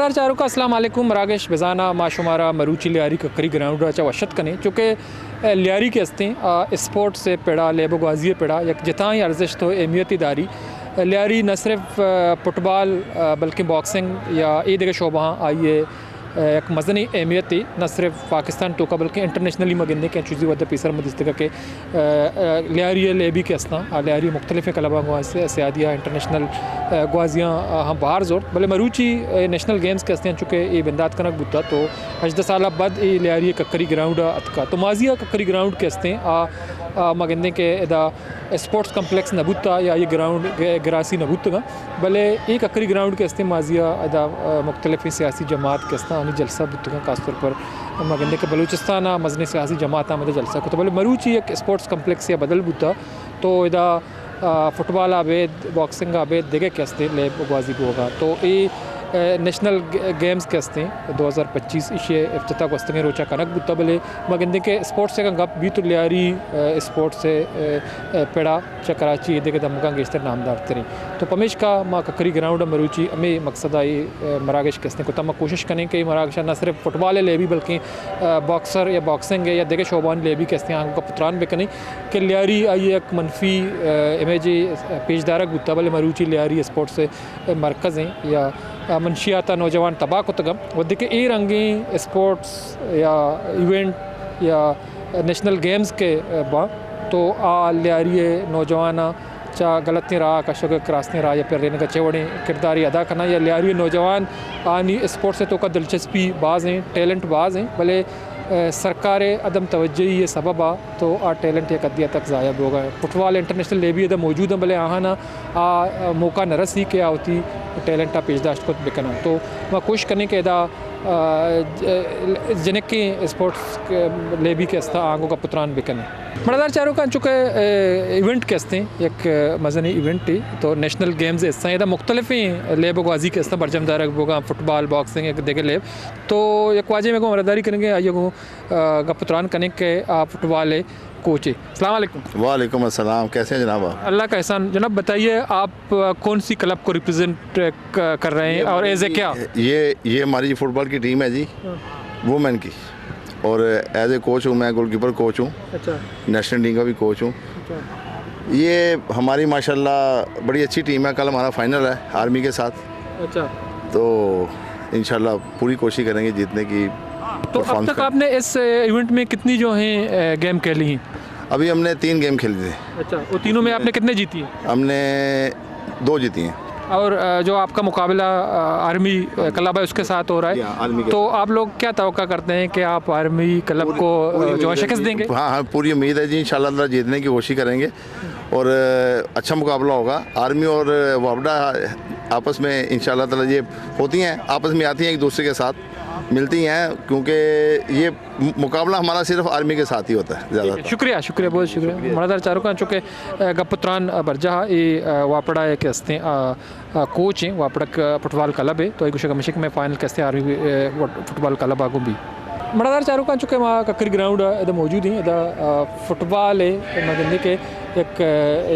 मरादार चारों का अस्सलाम वालेकुम मरागश बेजाना माशुमारा मरूची लियारी ककरी ग्राउंड राचा वशत कने चूँकि लियारी के हस्तें स्पोर्ट से पेड़ा लेबो गाजी पेड़ा एक जितना ही अर्जिश तो अहमियत दारी लियारी न सिर्फ फुटबॉल बल्कि बॉक्सिंग या ये देखे शोबा आइए एक मजनी अहमियत थी न सिर्फ पाकिस्तान तो का बल्कि इंटरनेशनली मगिंदे के चीज़ी वद पीसर मदिस्तगा के लियारी लेबी के असना लियारी मुख्तलिफ कलबा गुआसे सियादिया इंटरनेशनल गुआजियाँ हम बाहर जोर भले मरूची नेशनल गेम्स के हस्ते चुके ये बिंदात कनक बुद्धा तो 18 साल बाद ये लियारी ककरी ग्राउंड अतका तो माजिया ककरी ग्राउंड के हस्ते मगिंदे के इदा स्पोर्ट्स कम्प्लेक्स नबूता या ये ग्राउंड ग्रासी नबूतगा भले एक ककरी ग्राउंड के हस्ते माजिया इदा मुख्तलिफ सियासी जमात के हस्ते हमें जलसा बुतगा खासतौर पर मगंदे के बलूचिस्तान मजनी सियासी जमात मदद जलसा को तो बोले मरूची एक स्पोर्ट्स कम्प्लेक्स या बदल बुता तो इदा फुटबॉल आबेद बॉक्सिंग आबेद देखे के हस्ते ले बाजी होगा तो ये नेशनल गेम्स के हस्ते 2025 इशे इफ्तिताह को हस्ते रोचा कनक बुता भले मगंदे के स्पोर्ट्स से गप भी तो लियारी स्पोर्ट्स से पेड़ा च कराची देखे दमगा गेस्तर नामदार तरी तो पमेश का माँ ककरी ग्राउंड मरूची हमें मकसद आई मरागश के हस्ते को तम कोशिश करें कि मरागश न सिर्फ फुटबॉल ले भी बल्कि बॉक्सर या बॉक्सिंग है या देखे शोबान ले भी के हस्ते आंखों का पुत्रान भी करें कि लियारी आई एक मनफी इमेज पेशदारक बुता भले मरूची लियारी स्पोर्ट्स से मरकज़ हैं या मनशियाता नौजवान तबाह को तगम वो देखे ए रंगी स्पोर्ट्स या इवेंट या नेशनल गेम्स के बा तो लियारी नौजवान चा गलत नहीं रहा कशोक क्रास नहीं रहा या फिर रहने का चेवड़े किरदारी अदा करना या लियारी नौजवान आनी स्पोर्ट्स से तो का दिलचस्पी बाज़ हैं टैलेंट बाज़ हैं भले सरकार अदम तवज्जही ये सबब आ तो आ टैलेंट एक अदिया तक ज़ायब हो गए फुटबॉल इंटरनेशनल ले भी अदम मौजूद है भले आहाना मौका न रसी के होती टैलेंट पेशदाश्त को बिकना तो मैं कोशिश करने के अदा जिन्हें की स्पोर्ट्स ले भी के अस्ता आंगों का पुत्रान बिकने मरादार चारों का चूँकि इवेंट के हस्ते एक मजनी इवेंट थी तो नेशनल गेम्स इस तरह मुख्तलिफ ही लेब गाजी के हस्ता बरजमदार बोगा फुटबॉल बॉक्सिंग एक देखे लेब तो एक वाजे में को मरादारी करेंगे आइए को पुत्रान करने के आप फुटबॉल कोच अस्सलाम वालेकुम। वालेकुम अस्सलाम, कैसे हैं जनाब? अल्लाह का एहसान। जनाब बताइए आप कौन सी क्लब को रिप्रेजेंट कर रहे हैं और एज ए क्या? ये हमारी फुटबॉल की टीम है जी, वुमेन की, और एज ए कोच हूँ मैं, गोलकीपर कोच हूँ। अच्छा। नेशनल टीम का भी कोच हूँ। अच्छा। ये हमारी माशाल्लाह बड़ी अच्छी टीम है। कल हमारा फाइनल है आर्मी के साथ। अच्छा। तो इंशाल्लाह पूरी कोशिश करेंगे जीतने की। तो अब तक आपने इस इवेंट में कितनी जो हैं गेम खेली हैं? अभी हमने 3 गेम खेले थे। अच्छा। वो तीनों में आपने कितने जीती हैं? हमने 2 जीती हैं। और जो आपका मुकाबला आर्मी क्लब है उसके साथ हो रहा है, तो आप लोग क्या तवक्का करते हैं कि आप आर्मी क्लब को जो शिकस्त देंगे? हाँ, पूरी उम्मीद है जी, इंशाल्लाह जीतने की कोशिश करेंगे और अच्छा मुकाबला होगा। आर्मी और वापडा आपस में इंशाल्लाह ताला ये होती हैं, आपस में आती हैं, एक दूसरे के साथ मिलती हैं, क्योंकि ये मुकाबला हमारा सिर्फ आर्मी के साथ ही होता है ज़्यादा। शुक्रिया, बहुत शुक्रिया। मरादार चारों का चूँकि गपुत्रान बरजहा ये वापड़ा के हस्ते कोच हैं, वापड़ा फुटबॉल क्लब है, तो एक मशिक में फाइनल के हस्ते आर्मी फुटबॉल क्लब आगू भी मरादार चारों का चूँकि वहाँ ककरी ग्राउंड इधर मौजूद हैं। इधर फुटबॉल है मगंदे के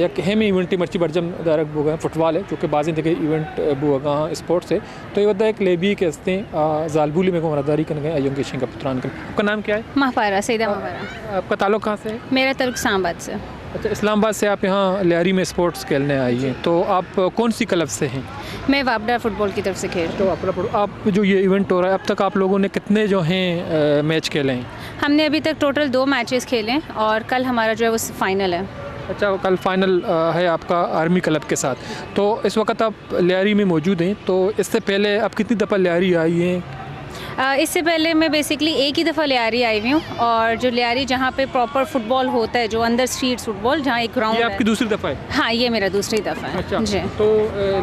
एक हेम इवेंट मर्ची बरजम दारक बोगा फुटबॉल है, चूँकि बाजी देखे इवेंट बोगा स्पोर्ट्स है, तो ये वदा एक लेबी के हस्ते जालबूली में को मरादारी करने गए अयंग के का पुत्रान कर। आपका नाम क्या है? महपारा, सईदा महपारा। आपका ताल्लुक कहाँ से है? मेरा ताल्लुक इस्लामाबाद से। अच्छा, इस्लामाबाद से आप यहाँ लियारी में स्पोर्ट्स खेलने आई हैं, तो आप कौन सी क्लब से हैं? मैं वापडा फुटबॉल की तरफ से खेल। तो आप जो ये इवेंट हो रहा है, अब तक आप लोगों ने कितने जो हैं मैच खेले हैं? हमने अभी तक टोटल 2 मैचेस खेले हैं और कल हमारा जो है वो फाइनल है। अच्छा, कल फाइनल है आपका आर्मी क्लब के साथ। तो इस वक्त आप लियारी में मौजूद हैं, तो इससे पहले आप कितनी दफ़ा लियारी आई हैं? इससे पहले मैं बेसिकली एक ही दफ़ा लियारी आई हुई हूँ, और जो लियारी जहाँ पे प्रॉपर फुटबॉल होता है, जो अंदर स्ट्रीट फुटबॉल, जहाँ एक ग्राउंड। ये आपकी दूसरी दफ़ा है? हाँ, ये मेरा दूसरी दफ़ा है। अच्छा जी। तो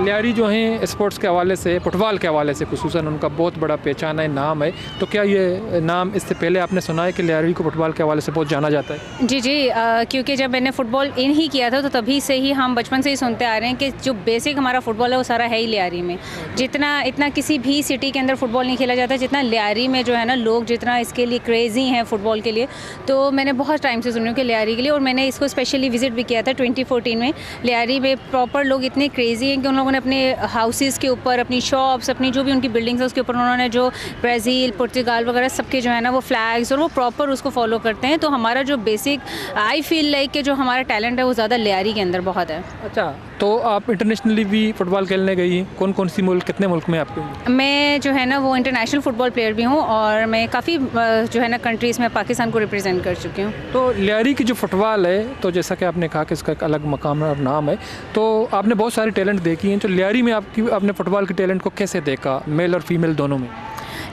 लियारी जो हैं स्पोर्ट्स के हवाले से, फुटबॉल के हवाले से खुसूसन उनका बहुत बड़ा पहचान है, नाम है, तो क्या ये नाम इससे पहले आपने सुना है कि लियारी को फुटबॉल के हवाले से बहुत जाना जाता है? जी, क्योंकि जब मैंने फ़ुटबॉल इन ही किया था, तो तभी से ही हम बचपन से ही सुनते आ रहे हैं कि जो बेसिक हमारा फ़ुटबॉल है वो सारा है ही लियारी में। इतना किसी भी सिटी के अंदर फ़ुटबॉल नहीं खेला जाता जितना लियारी में जो है ना लोग जितना इसके लिए क्रेज़ी हैं फुटबॉल के लिए, तो मैंने बहुत टाइम से सुन रही हूँ कि लियारी के लिए, और मैंने इसको स्पेशली विज़िट भी किया था 2014 में। लियारी में प्रॉपर लोग इतने क्रेज़ी हैं कि उन लोगों ने अपने हाउसेज़ के ऊपर, अपनी शॉप्स, अपनी जो भी उनकी बिल्डिंग्स है उसके ऊपर उन्होंने जो ब्राज़ील, पुर्तगाल वगैरह सबके जो है ना वो फ्लैग्स, और वो प्रॉपर उसको फॉलो करते हैं। तो हमारा जो बेसिक आई फील लाइक कि जो हमारा टैलेंट है वो ज़्यादा लियारी के अंदर बहुत है। अच्छा, तो आप इंटरनेशनली भी फुटबॉल खेलने गई हैं? कौन कौन सी मुल्क, कितने मुल्क में आपके? मैं जो है ना वो इंटरनेशनल फ़ुटबॉल प्लेयर भी हूँ, और मैं काफ़ी जो है ना कंट्रीज़ में पाकिस्तान को रिप्रेजेंट कर चुकी हूँ। तो लियारी की जो फुटबॉल है, तो जैसा कि आपने कहा कि इसका एक अलग मकाम और नाम है, तो आपने बहुत सारे टैलेंट देखी हैं, तो लियारी में आपने फुटबॉल के टैलेंट को कैसे देखा, मेल और फीमेल दोनों में?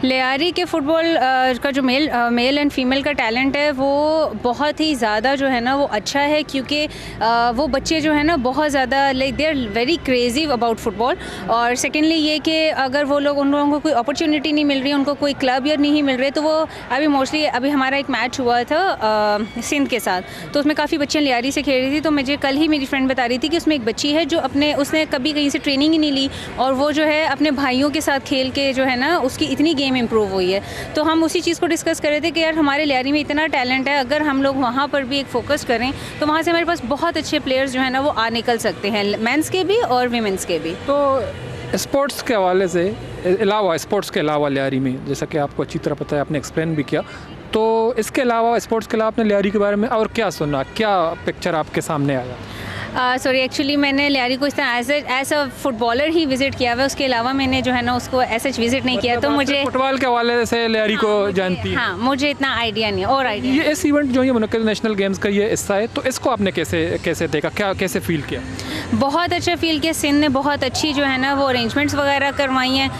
लियारी के फ़ुटबॉल का जो मेल एंड फीमेल का टैलेंट है वो बहुत ही ज़्यादा जो है ना वो अच्छा है, क्योंकि वो बच्चे जो है ना बहुत ज़्यादा like they are very crazy about football. और सेकेंडली ये कि अगर वो लोग, उन लोगों को कोई अपॉर्चुनिटी नहीं मिल रही, उनको कोई क्लब या नहीं मिल रहे, तो वो अभी मोस्टली अभी हमारा एक मैच हुआ था सिंध के साथ, तो उसमें काफ़ी बच्चियाँ लियारी से खेल रही थी। तो मुझे कल ही मेरी फ्रेंड बता रही थी कि उसमें एक बच्ची है जो उसने कभी कहीं से ट्रेनिंग ही नहीं ली, और वो जो है अपने भाइयों के साथ खेल के जो है ना उसकी इतनी गेम इम्प्रूव हुई है। तो हम उसी चीज़ को डिस्कस कर रहे थे कि यार हमारे लियारी में इतना टैलेंट है, अगर हम लोग वहाँ पर भी एक फ़ोकस करें तो वहाँ से हमारे पास बहुत अच्छे प्लेयर्स जो है ना वो आ निकल सकते हैं, मेंस के भी और वीमेंस के भी। तो स्पोर्ट्स के हवाले से स्पोर्ट्स के अलावा लियारी में, जैसा कि आपको अच्छी तरह पता है, आपने एक्सप्लेन भी किया, तो इसके अलावा स्पोर्ट्स के अलावा आपने लियारी के बारे में और क्या सुना, क्या पिक्चर आपके सामने आया? सॉरी, एक्चुअली मैंने लियारी को इस तरह एज अ फुटबॉलर ही विज़िट किया हुआ है, उसके अलावा मैंने जो है ना उसको ऐसे विज़िट नहीं किया, तो मुझे फुटबॉल के हवाले से लियारी को जानती है? हाँ, मुझे इतना आइडिया नहीं है। और आइडिया ये इस इवेंट जो ये मुनक्किद नेशनल गेम्स का ये हिस्सा है, तो इसको आपने कैसे देखा, कैसे फील किया? बहुत अच्छा फील किया। सिंध ने बहुत अच्छी जो है ना वो अरेंजमेंट्स वगैरह करवाई हैं,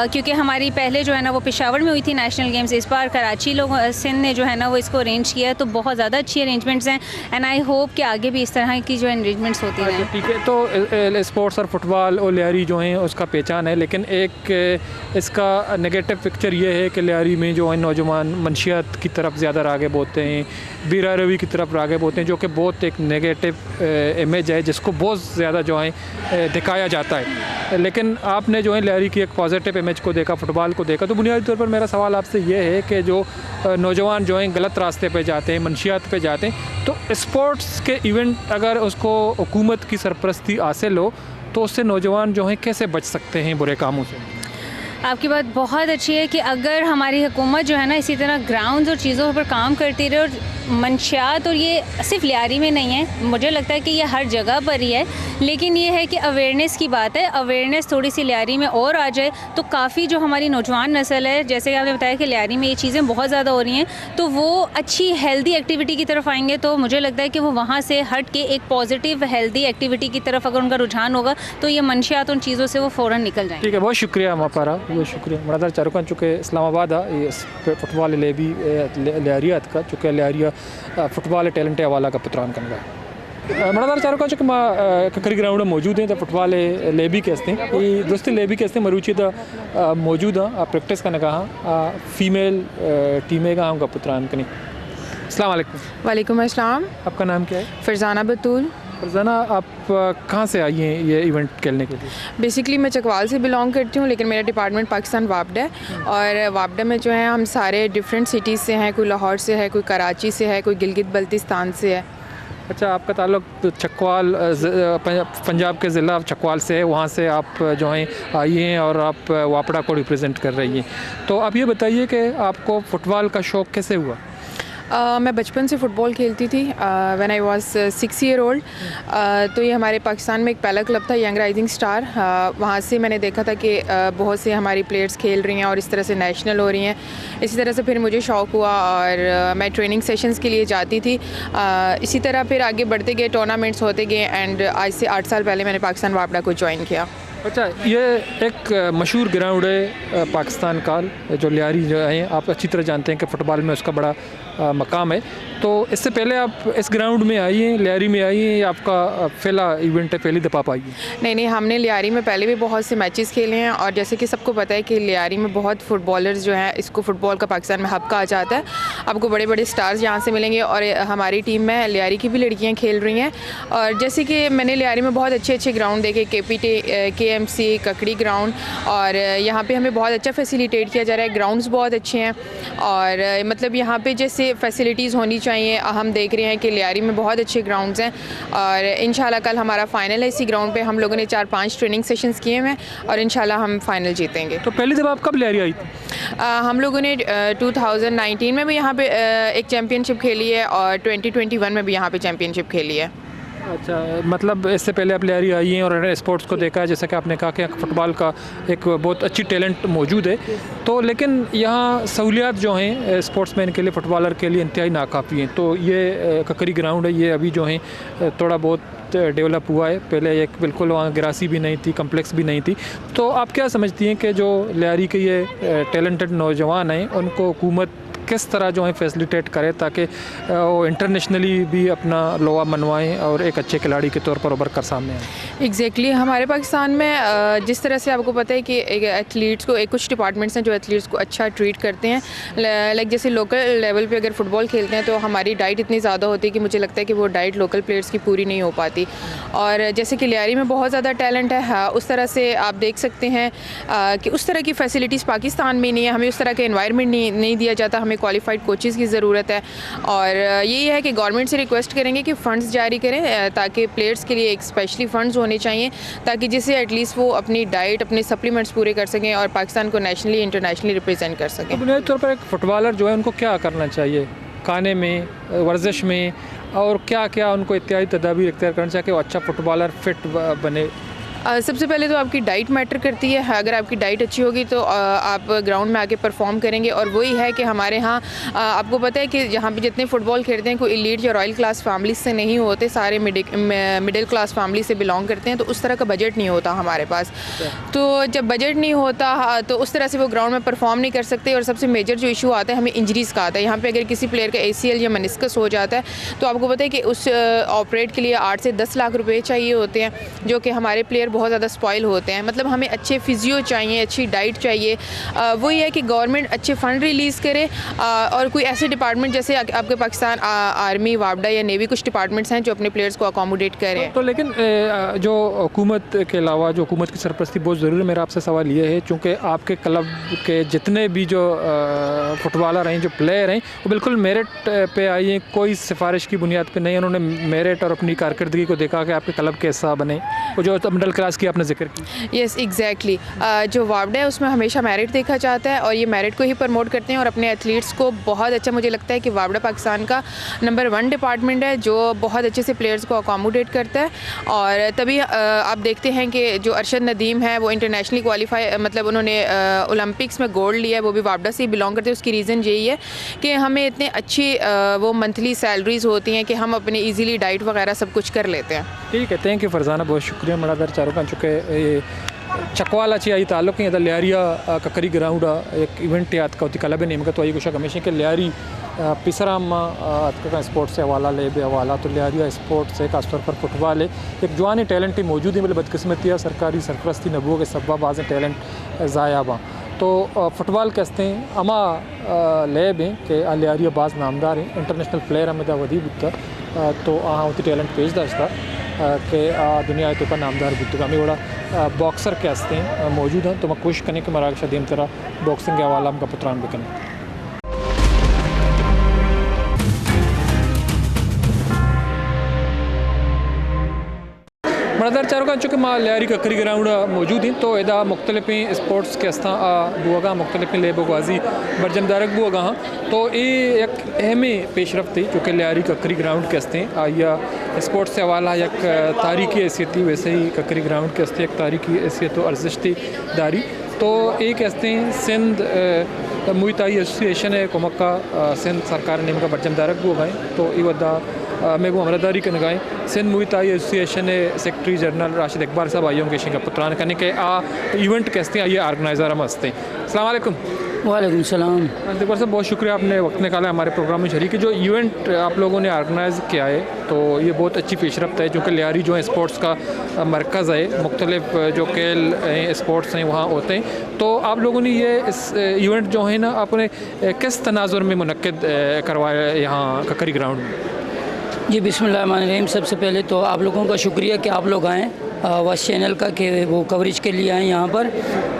क्योंकि हमारी पहले जो है ना वो पेशावर में हुई थी नेशनल गेम्स, इस बार कराची सिंध ने जो है ना वो इसको अरेंज किया, तो बहुत ज़्यादा अच्छी अरेंजमेंट्स हैं, एंड आई होप कि आगे भी इस तरह की जो अरेंजमेंट्स होती हैं। ठीक है, तो स्पोर्ट्स और फुटबॉल और लियारी जो हैं उसका पहचान है, लेकिन एक इसका नेगेटिव पिक्चर ये है कि लियारी में जो है नौजवान मनशियात की तरफ ज़्यादा राग़िब होते हैं, बीरा रवी की तरफ राग़िब होते हैं, जो कि बहुत एक नेगेटिव इमेज है जिसको बहुत ज़्यादा जो है दिखाया जाता है। लेकिन आपने जो है लियारी की एक पॉजिटिव इमेज को देखा, फुटबॉल को देखा, तो बुनियादी तौर पर मेरा सवाल आपसे ये है कि जो नौजवान जो हैं गलत रास्ते पे जाते हैं, मनशियात पे जाते हैं, तो स्पोर्ट्स के इवेंट अगर उसको हुकूमत की सरपरस्ती हासिल हो तो उससे नौजवान जो हैं कैसे बच सकते हैं बुरे कामों से? आपकी बात बहुत अच्छी है कि अगर हमारी हुकूमत जो है ना इसी तरह ग्राउंड्स और चीज़ों पर काम करती रहे, और मंशियात, और ये सिर्फ लियारी में नहीं है, मुझे लगता है कि ये हर जगह पर ही है, लेकिन ये है कि अवेयरनेस की बात है, अवेयरनेस थोड़ी सी लियारी में और आ जाए तो काफ़ी जो हमारी नौजवान नस्ल है, जैसे कि आपने बताया कि लियारी में ये चीज़ें बहुत ज़्यादा हो रही हैं, तो वो अच्छी हेल्दी एक्टिविटी की तरफ आएंगे, तो मुझे लगता है कि वो वहाँ से हट के एक पॉजिटिव हेल्दी एक्टिविटी की तरफ अगर उनका रुझान होगा तो ये मंशियात उन चीज़ों से वो फ़ौरन निकल जाएंगे। ठीक है, बहुत शुक्रिया मापारा, बहुत शुक्रिया। मनादर चारुकन चूँकि इस्लामाबाद ये फुटबॉल लेबी लियारियात का चूँकि लियारिया फुटबॉल टैलेंट हवाला का पुत्रान कनगा मनादार चारुकन चूँकि मां ककरी ग्राउंड में मौजूद हैं, तो फुटबॉल लेबी के हस्ते ये दोस्ती लेबी के हस्ते मरूची तो मौजूद हाँ प्रैक्टिस करने का फीमेल टीमें का उनका पुत्रान कनी। अस्सलाम वालेकुम। वालेकुम अस्सलाम। आपका नाम क्या है? फरजाना बतूल। फरजाना, आप कहाँ से आई हैं ये इवेंट खेलने के लिए? बेसिकली मैं चकवाल से बिलोंग करती हूँ, लेकिन मेरा डिपार्टमेंट पाकिस्तान वापडा है, और वापडा में जो है हम सारे डिफरेंट सिटीज़ से हैं, कोई लाहौर से है, कोई कराची से है, कोई गिलगित बल्तिस्तान से है। अच्छा, आपका ताल्लुक तो चकवाल पंजाब के ज़िला चकवाल से है, वहाँ से आप जो हैं आई हैं और आप वापडा को रिप्रेजेंट कर रही हैं, तो आप ये बताइए कि आपको फ़ुटबॉल का शौक़ कैसे हुआ? मैं बचपन से फ़ुटबॉल खेलती थी when I was 6 year old. तो ये हमारे पाकिस्तान में एक पहला क्लब था यंग राइजिंग स्टार, वहाँ से मैंने देखा था कि बहुत से हमारी प्लेयर्स खेल रही हैं और इस तरह से नेशनल हो रही हैं। इसी तरह से फिर मुझे शौक़ हुआ और मैं ट्रेनिंग सेशंस के लिए जाती थी। इसी तरह फिर आगे बढ़ते गए, टूर्नामेंट्स होते गए, एंड आज से 8 साल पहले मैंने पाकिस्तान वापडा को ज्वाइन किया। अच्छा, ये एक मशहूर ग्राउंड है पाकिस्तान का जो लियारी जो है, आप अच्छी तरह जानते हैं कि फ़ुटबॉल में उसका बड़ा मकाम है, तो इससे पहले आप इस ग्राउंड में आई हैं, लियारी में आई हैं, या आपका पहला इवेंट है, पहली दफ़ा आप आई हैं? नहीं, हमने लियारी में पहले भी बहुत से मैचेस खेले हैं, और जैसे कि सबको पता है कि लियारी में बहुत फुटबॉलर्स जो हैं, इसको फ़ुटबॉल का पाकिस्तान में हब कहा जाता है। आपको बड़े बड़े स्टार्स यहाँ से मिलेंगे, और हमारी टीम में लियारी की भी लड़कियाँ खेल रही हैं। और जैसे कि मैंने लियारी में बहुत अच्छे ग्राउंड देखे, KPT KMC ककड़ी ग्राउंड, और यहाँ पे हमें बहुत अच्छा फैसिलिटेट किया जा रहा है। ग्राउंड्स बहुत अच्छे हैं और मतलब यहाँ पे जैसे फैसिलिटीज़ होनी चाहिए हम देख रहे हैं कि लियारी में बहुत अच्छे ग्राउंड्स हैं, और इंशाल्लाह कल हमारा फ़ाइनल है इसी ग्राउंड पे। हम लोगों ने 4-5 ट्रेनिंग सेशंस किए हैं और इंशाल्लाह हम फ़ाइनल जीतेंगे। तो पहली दफ़ा आप कब लियारी आई थी? हम लोगों ने 2019 में भी यहाँ पे एक चैम्पियनशिप खेली है और 2021 में भी यहाँ पे चैम्पियनशिप खेली है। अच्छा, मतलब इससे पहले आप लियारी आई हैं और स्पोर्ट्स को देखा है, जैसा कि आपने कहा कि फुटबॉल का एक बहुत अच्छी टैलेंट मौजूद है, तो लेकिन यहाँ सहूलियात जो हैं स्पोर्ट्समैन के लिए, फुटबॉलर के लिए इंतहाई नाकाफ़ी हैं। तो ये ककरी ग्राउंड है, ये अभी जो है थोड़ा बहुत डेवलप हुआ है। पहले एक बिल्कुल वहाँ ग्रासी भी नहीं थी, कम्प्लेक्स भी नहीं थी। तो आप क्या समझती हैं कि जो लियारी के ये टैलेंटेड नौजवान हैं उनको हुकूमत किस तरह जो है फैसिलिटेट करे ताकि वो इंटरनेशनली भी अपना लोहा मनवाएं और एक अच्छे खिलाड़ी के तौर पर उभर कर सामने आए? एग्जैक्टली हमारे पाकिस्तान में जिस तरह से आपको पता है कि एथलीट्स को कुछ डिपार्टमेंट्स हैं जो एथलीट्स को अच्छा ट्रीट करते हैं। लाइक जैसे लोकल लेवल पे अगर फ़ुटबॉल खेलते हैं तो हमारी डाइट इतनी ज़्यादा होती है कि मुझे लगता है कि वो डाइट लोकल प्लेयर्स की पूरी नहीं हो पाती। और जैसे कि लियारी में बहुत ज़्यादा टैलेंट है, हाँ, उस तरह से आप देख सकते हैं कि उस तरह की फैसिलिटीज़ पाकिस्तान में नहीं है। हमें उस तरह का एनवायरनमेंट नहीं दिया जाता। हमें क्वालिफाइड कोचेज़ की ज़रूरत है और यही है कि गवर्नमेंट से रिक्वेस्ट करेंगे कि फ़ंड्स जारी करें ताकि प्लेयर्स के लिए एक स्पेशली फ़ंड्स होने चाहिए ताकि जिससे एटलीस्ट वो अपनी डाइट, अपने सप्लीमेंट्स पूरे कर सकें और पाकिस्तान को नेशनली इंटरनेशनली रिप्रेजेंट कर सकें। तो बुनियादी तौर पर एक फुटबॉलर जो है उनको क्या करना चाहिए खाने में, वर्जिश में, और क्या क्या उनको इत्यादि तदाबीर इख्तियार करना चाहिए कि वो अच्छा फुटबॉलर फिट बने? सबसे पहले तो आपकी डाइट मैटर करती है। अगर आपकी डाइट अच्छी होगी तो आप ग्राउंड में आके परफॉर्म करेंगे। और वही है कि हमारे यहाँ आपको पता है कि यहाँ पे जितने फ़ुटबॉल खेलते हैं कोई एलीट या रॉयल क्लास फैमिली से नहीं होते, सारे मिडिल क्लास फैमिली से बिलोंग करते हैं। तो उस तरह का बजट नहीं होता हमारे पास। तो जब बजट नहीं होता तो उस तरह से वो ग्राउंड में परफॉर्म नहीं कर सकते। और सबसे मेजर जो इशू आता है हमें इंजरीज़ का आता है। यहाँ पर अगर किसी प्लेयर का ACL या मेनिस्कस हो जाता है तो आपको पता है कि उस ऑपरेट के लिए 8 से 10 लाख रुपये चाहिए होते हैं, जो कि हमारे प्लेयर बहुत ज़्यादा स्पॉइल होते हैं। मतलब हमें अच्छे फिजियो चाहिए, अच्छी डाइट चाहिए। वही है कि गवर्नमेंट अच्छे फ़ंड रिलीज़ करे और कोई ऐसे डिपार्टमेंट जैसे आपके पाकिस्तान आर्मी, वापडा या नेवी, कुछ डिपार्टमेंट्स हैं जो अपने प्लेयर्स को अकोमोडेट करें। तो लेकिन जो हुकूमत के अलावा जो हुकूमत की सरपरस्ती बहुत ज़रूरी है। मेरा आपसे सवाल ये है, चूँकि आपके क्लब के जितने भी जो फुटबॉलर हैं, जो प्लेयर हैं, वो बिल्कुल मेरिट पे आई हैं, कोई सिफारिश की बुनियाद पे नहीं। उन्होंने मेरिट और अपनी कारकर्दगी को देखा कि आपके क्लब के हिस्सा बने। वो जो मिडिल क्लास की आपने जिक्र की। Yes, exactly. जो वापडा है उसमें हमेशा मेरिट देखा जाता है और ये मेरिट को ही प्रमोट करते हैं और अपने एथलीट्स को बहुत अच्छा, मुझे लगता है कि वापडा पाकिस्तान का नंबर 1 डिपार्टमेंट है जो बहुत अच्छे से प्लेयर्स को अकोमोडेट करता है। और तभी आप देखते हैं कि जो अरशद नदीम है वो इंटरनेशनली क्वालिफाई, मतलब उन्होंने ओलंपिक्स में गोल्ड लिया है, वो भी वापडा से ही बिलोंग करते हैं। उसकी रीज़न यही है कि हमें इतने अच्छी वो मंथली सैलरीज़ होती हैं कि हम अपने ईजीली डाइट वगैरह सब कुछ कर लेते हैं। ठीक है, थैंक यू फरजाना, बहुत शुक्रिया। मड़ादर चारों चुके चकवालाची आई ताल्लुक है लियारिया ककरी ग्राउंड एक इवेंट याद का कलब नेम का तो आई कुछ हमेशा के लियारी पिसराम का स्पोर्ट्स से हवाला ले बे हवाला तो लियारिया स्पोर्ट्स है, खासतौर पर फुटबॉल है। एक जवान टैलेंट मौजूद है, मतलब बदकिस्मती है सरकारी सरपरस्ती नबूओं के सबा बाज़ टैलेंट ज़ाया बा। तो फुटबॉल के हस्ते अमा लेब हैं कि लियारिया बाज़ नामदार हैं, इंटरनेशनल प्लेयर हमें वधी बुता तो होती टैलेंट पेश दस्ता कि दुनिया तो का नामदार बुतगा में बड़ा बॉक्सर के हस्ते मौजूद हैं। तो मैं कोशिश करें कि मराग शदीम तरह बॉक्सिंग के हवाला हम का पुत्रान भी करें। मरदर चारों का चूँकि माँ लियारी ककरी ग्राउंड मौजूद हैं तो एदा मुख्तलिफ स्पोर्ट्स के हस्ता बुआगा मुख्तलिफ लेबोगाजी बरजमदारक बुआगा हाँ तो ये एक अहम पेशरफ थी चूँकि लियारी ककरी ग्राउंड के हस्ते या स्पोर्ट्स से हवाला एक तारीखी हैसियत थी, वैसे ही ककरी ग्राउंड के हस्ते एक तारीखी हैसियत और अर्जिश थी दारी। तो एक हस्ते सिंध मुइताई एसोसिएशन है कोमक्का सिंध सरकार ने इनका बरजमदारक बुआ गए तो ये वदा मैं वो अमरदारी कर गए Sindh Muay Thai association secretary general Rashid Iqbal साहब आइयों के शिंगा पुत्रान करने के इवेंट कैसे आइए ऑर्गेनाइज़र हम हंसते हैं। अस्सलाम वालेकुम। वालेकुम सलाम। इकबाल साहब बहुत शुक्रिया आपने वक्त निकाला हमारे प्रोग्राम में शरीक। जो इवेंट आप लोगों ने ऑर्गेनाइज़ किया है तो ये बहुत अच्छी पेशरफ्त है, क्योंकि लियारी जो है स्पोर्ट्स का मरकज़ है, मुख्तलिफ जो खेल स्पोर्ट्स हैं वहाँ होते हैं। तो आप लोगों ने ये इस इवेंट जो है ना आपने किस तनाजुर में मुनक्किद करवाया यहाँ ककरी ग्राउंड में? जी बिस्मिल्लाहिर्रहमानिर्रहीम। सबसे पहले तो आप लोगों का शुक्रिया कि आप लोग आएँ वॉइस चैनल का कि वो कवरेज के लिए आए यहाँ पर।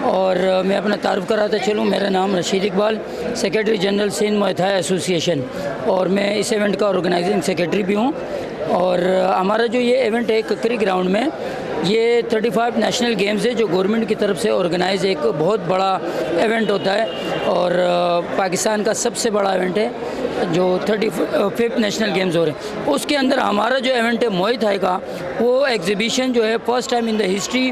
और मैं अपना तारुफ कराता चलूँ, मेरा नाम Rashid Iqbal, secretary general Sindh muay Thai association, और मैं इस इवेंट का ऑर्गेनाइजिंग सेक्रेटरी भी हूँ। और हमारा जो ये इवेंट है ककरी ग्राउंड में, ये 35 नेशनल गेम्स है जो गवर्नमेंट की तरफ से ऑर्गेनाइज एक बहुत बड़ा इवेंट होता है, और पाकिस्तान का सबसे बड़ा इवेंट है जो 35 नेशनल गेम्स हो रहे हैं। उसके अंदर हमारा जो इवेंट है मुआय थाई का, वो एग्जीबिशन जो है first time in the history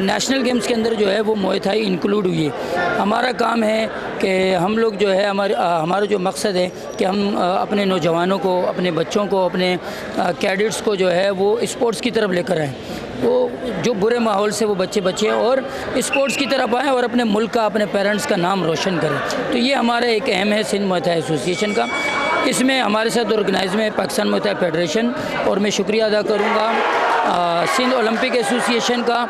national games के अंदर जो है वो मुआय थाई इंक्लूड हुई है। हमारा काम है कि हम लोग जो है हमारा जो मकसद है कि हम अपने नौजवानों को, अपने बच्चों को, अपने कैडेट्स को जो है वो स्पोर्ट्स की तरफ लेकर आएँ, वो जो बुरे माहौल से वो बच्चे बचें और स्पोर्ट्स की तरफ आएँ और अपने मुल्क का, अपने पेरेंट्स का नाम रोशन करें। तो ये हमारा एक अहम है सिंध मुआय थाई एसोसिएशन का। इसमें हमारे साथ ऑर्गेनाइज में पाकिस्तान मुआय थाई फेडरेशन, और मैं शुक्रिया अदा करूँगा सिंध ओलंपिक एसोसिएशन का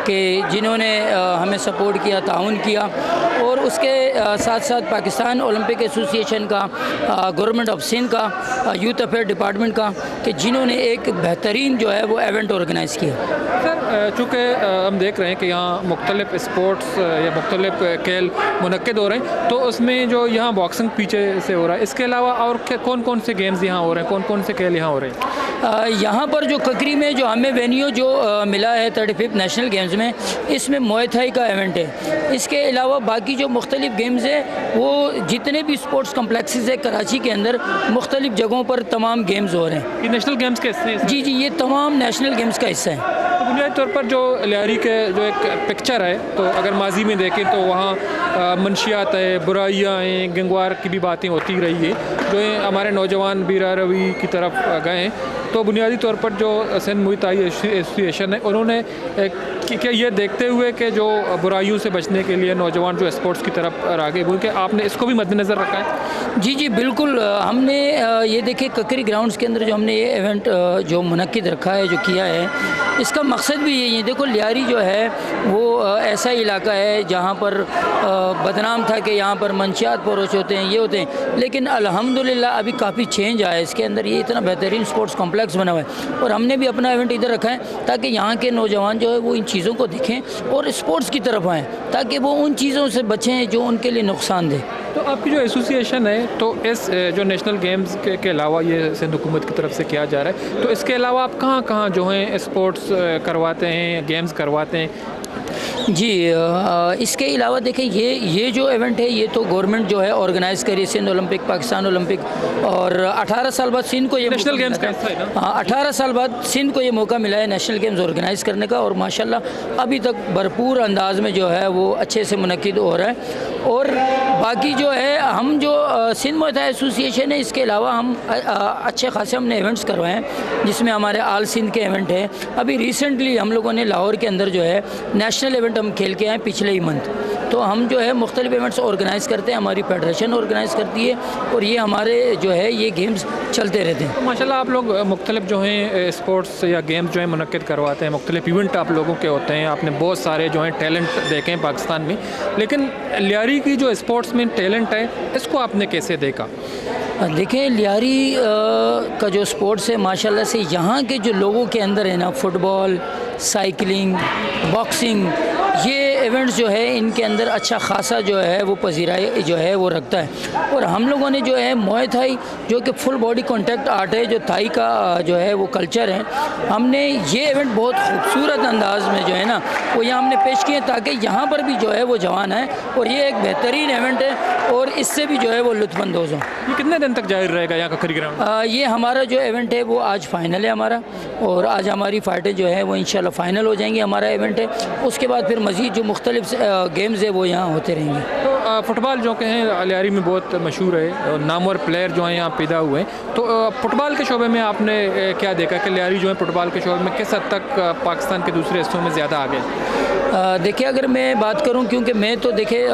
कि जिन्होंने हमें सपोर्ट किया, ताउन किया, और उसके साथ साथ पाकिस्तान ओलंपिक एसोसिएशन का, गवर्नमेंट ऑफ सिंध का, यूथ अफेयर डिपार्टमेंट का, कि जिन्होंने एक बेहतरीन जो है वो इवेंट ऑर्गेनाइज़ किया। सर, चूँकि हम देख रहे हैं कि यहाँ मुख्तलिफ स्पोर्ट्स या मुख्तलिफ खेल मुनक्किद हो रहे हैं, तो उसमें जो यहाँ बॉक्सिंग पीछे से हो रहा है, इसके अलावा और कौन कौन से गेम्स यहाँ हो रहे हैं, कौन कौन से खेल यहाँ हो रहे हैं? यहाँ पर जो ककरी में जो हमें वेन्यू जो मिला है 35 नेशनल गेम्स में, इसमें मुआय थाई का इवेंट है। इसके अलावा बाकी जो मुख्तलिफ गेम्स है, वो जितने भी स्पोर्ट्स कम्प्लेक्सेस है कराची के अंदर, मुख्तलिफ जगहों पर तमाम गेम्स हो रहे हैं। ये नेशनल गेम्स के हिस्से हैं? जी, ये तमाम नेशनल गेम्स का हिस्सा है। तो बुनियादी तौर पर जो लियारी के जो एक पिक्चर है, तो अगर माजी में देखें तो वहाँ मंशियात है, बुराइयाँ हैं, गंगवार की भी बातें होती रही है, जो हमारे नौजवान बीरा रवि की तरफ गए हैं। तो बुनियादी तौर पर जो सिंध मुआय थाई एसोसिएशन है, उन्होंने क्या ये देखते हुए कि जो बुराइयों से बचने के लिए नौजवान जो स्पोर्ट्स की तरफ आगे बढ़ के, आपने इसको भी मद्देनज़र रखा है? जी बिल्कुल। हमने ये देखे ककरी ग्राउंड्स के अंदर जो हमने ये इवेंट जो मुनक्किद रखा है, जो किया है, इसका मकसद भी यही है। देखो, लियारी जो है वो ऐसा इलाका है जहाँ पर बदनाम था कि यहाँ पर मंशियात फरोश होते हैं, ये होते हैं, लेकिन अल्हम्दुलिल्लाह अभी काफ़ी चेंज आया है इसके अंदर। ये इतना बेहतरीन स्पोर्ट्स कॉम्प्लेक्स बना हुआ है, और हमने भी अपना इवेंट इधर रखा है ताकि यहाँ के नौजवान जो है वो इन चीज़ों को देखें और स्पोर्ट्स की तरफ आएँ, ताकि वो उन चीज़ों से बचें जो उनके लिए नुकसानदेह। तो आपकी जो एसोसिएशन है, तो इस जो नेशनल गेम्स के अलावा ये सिंध हुकूमत की तरफ से किया जा रहा है, तो इसके अलावा आप कहाँ कहाँ जो हैं स्पोर्ट्स करवाते हैं, गेम्स करवाते हैं? जी, इसके अलावा देखें, ये जो इवेंट है ये तो गवर्नमेंट जो है ऑर्गेनाइज़ करी, सिंध ओलंपिक, पाकिस्तान ओलंपिक, और 18 साल बाद सिंध को ये नेशनल गेम्स का हिस्सा है ना? हाँ, 18 साल बाद सिंध को ये मौका मिला है नेशनल गेम्स ऑर्गेनाइज़ करने का, और माशाल्लाह अभी तक भरपूर अंदाज में जो है वो अच्छे से मुनक्किद हो रहा है। और बाकी जो है, हम जो सिंध मुआय थाई एसोसिएशन है, इसके अलावा हम अच्छे खासे हमने इवेंट्स करवाए हैं, जिसमें हमारे आल सिंध के इवेंट है। अभी रिसेंटली हम लोगों ने लाहौर के अंदर जो है नेशनल इवेंट हम खेल के आए पिछले ही मंथ। तो हम जो है मुख्तलिफ इवेंट्स ऑर्गेनाइज़ करते हैं, हमारी फेडरेशन ऑर्गेनाइज़ करती है, और ये हमारे जो है ये गेम्स चलते रहते हैं। तो माशाल्लाह आप लोग मुख्तलिफ जो हैं स्पोर्ट्स या गेम्स जो हैं मुनक्किद करवाते हैं, मुख्तलिफ इवेंट आप लोगों के होते हैं, आपने बहुत सारे जो हैं टैलेंट देखे हैं पाकिस्तान में, लेकिन लियारी की जो स्पोर्ट्स में टैलेंट है, इसको आपने कैसे देखा? देखें, लियारी का जो स्पोर्ट्स है माशाल्लाह से यहाँ के जो लोगों के अंदर है ना, फुटबॉल, साइकिलिंग, बॉक्सिंग, ये इवेंट्स जो है इनके अंदर अच्छा खासा जो है वो पजीराई जो है वो रखता है। और हम लोगों ने जो है मुआय थाई, जो कि फुल बॉडी कॉन्टैक्ट आर्ट है, जो थाई का जो है वो कल्चर है, हमने ये इवेंट बहुत खूबसूरत अंदाज में जो है ना वो यहाँ हमने पेश किए, ताकि यहाँ पर भी जो है वो जवान है, और ये एक बेहतरीन इवेंट है, और इससे भी जो है वो लुत्फ़अंदोज़ हों। ये कितने दिन तक जारी रहेगा यहाँ ककरी ग्राउंड? ये हमारा जो इवेंट है वो आज फाइनल है हमारा, और आज हमारी फ़ाइटें जो है वो इंशाल्लाह फ़ाइनल हो जाएंगी। हमारा इवेंट है, उसके बाद फिर मज़ीद जो मुख्तलिफ गेम्स है वो यहाँ होते रहेंगे। तो फुटबॉल जो कि हैं लियारी में बहुत मशहूर है, और नामवर प्लेयर जो हैं यहाँ पैदा हुए हैं, तो फुटबॉल के शोबे में आपने क्या देखा कि लियारी जो है फुटबॉल के शोबे में किस हद तक पाकिस्तान के दूसरे हिस्सों में ज़्यादा आगे? देखिए, अगर मैं बात करूं, क्योंकि मैं तो देखिए